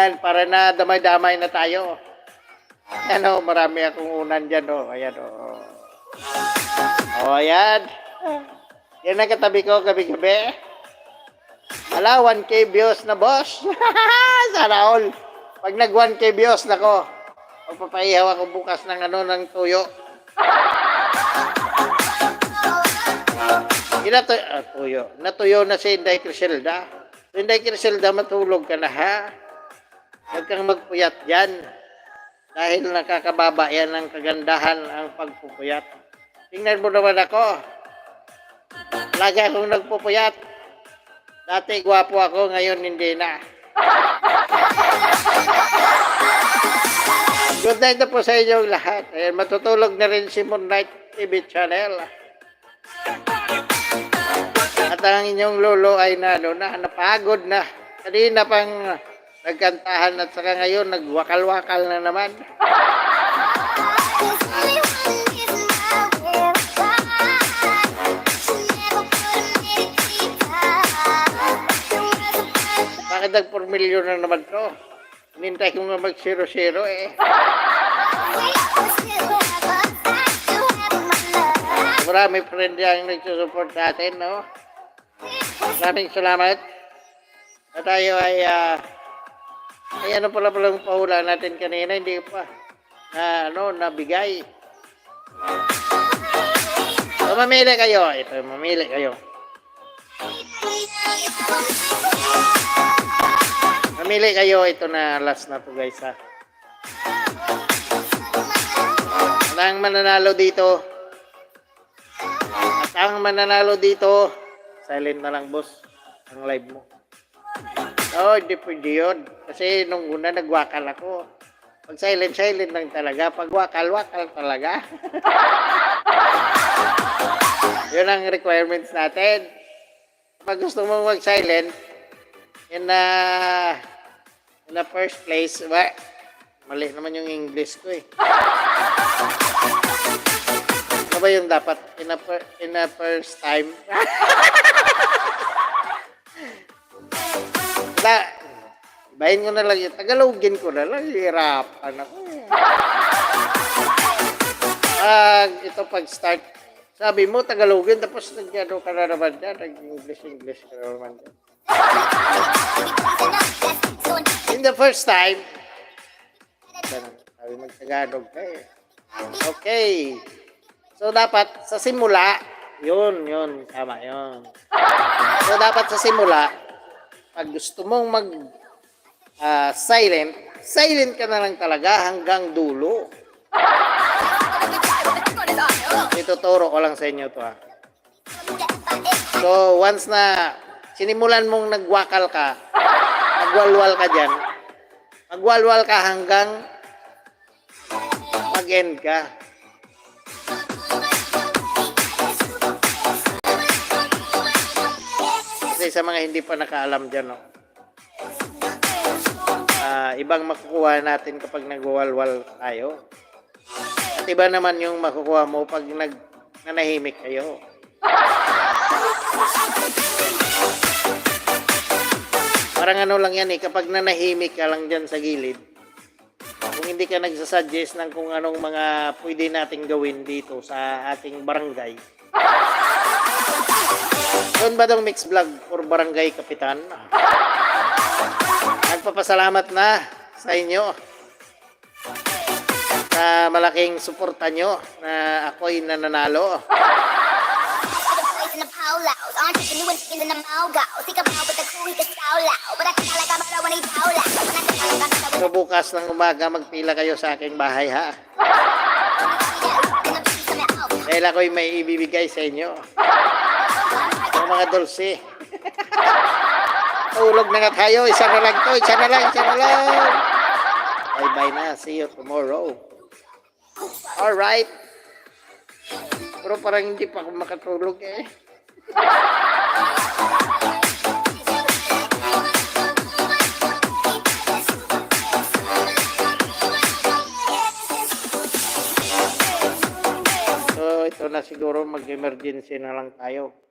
Ayan, para na damay-damay na tayo. Ayan o, marami akong unan dyan o. Ayan o. O, ayan. Yan ang katabi ko gabi-gabi. Wala, 1K views na, boss. Sana all. Pag nag 1K views na ko, magpapaihaw ako bukas ng ng tuyo. Tuyo. Natuyo na si Inday Criselda. Inday Criselda, matulog ka na ha. Huwag kang magpuyat dyan. Dahil nakakababa yan ng kagandahan ang pagpupuyat. Tingnan mo naman ako. Lagi akong nagpupuyat. Dati gwapo ako, ngayon hindi na. Good night na po sa inyong lahat. Ayan, matutulog na rin si Moonlight TV channel. At ang inyong lolo ay napagod na. Kanina pang nagkantahan at saka ngayon nagwakal-wakal na naman. Bakit nag-4 million na naman to? Hinintay ko nga mag-0-0 eh. Marami friend yang nagsusupport sa atin, no? Maraming salamat. At tayo ay ano pala palang pahula natin kanina, hindi pa nabigay. So, mamili kayo. Ito, mamili kayo. Mamili kayo. Ito na last na to, guys, ha. Ang mananalo dito. At ang mananalo dito, silent na lang, boss, ang live mo. Hindi pwede yun. Kasi nung una nagwakal ako. Pag silent lang talaga. Pag wakal talaga. Yun ang requirements natin. Pag gusto mong mag-silent, in the first place, mali naman yung English ko eh. Ano ba yung dapat? In the first time? Ibahin ko na lang yun. Tagalogin ko na lang. Hirapan ako. Pag start, sabi mo Tagalogin, tapos nag-ano ka na naman dyan. Nag-English ka na naman dyan. In the first time, sabi mag-Tagalog ka eh. Okay. So, dapat sa simula, yun, tama yun. So, dapat sa simula, pag gusto mong silent ka na lang talaga hanggang dulo. Ituturo ko lang sa inyo to, ha. So, once na sinimulan mong nagwakal ka, magwalwal ka dyan, magwalwal ka hanggang mag-end ka. Kasi sa mga hindi pa nakaalam dyan, no? Ibang makukuha natin kapag nagwawalwal tayo. At iba naman yung makukuha mo pag nanahimik kayo. Parang ano lang yan eh, kapag nanahimik ka lang dyan sa gilid, kung hindi ka nagsasuggest ng kung anong mga pwede nating gawin dito sa ating barangay. Doon ba itong mix vlog for Barangay Kapitan? Nagpapasalamat na sa inyo sa malaking suporta nyo na ako'y nananalo. So bukas ng umaga magpila kayo sa aking bahay, ha? Dahil ako'y may ibibigay sa inyo. Yung mga dulce. Tulog na nga tayo. Isa na lang to. Isa na lang. Bye-bye na. See you tomorrow. Alright. Pero parang hindi pa ako makatulog eh. So ito na siguro, mag-emergency na lang tayo.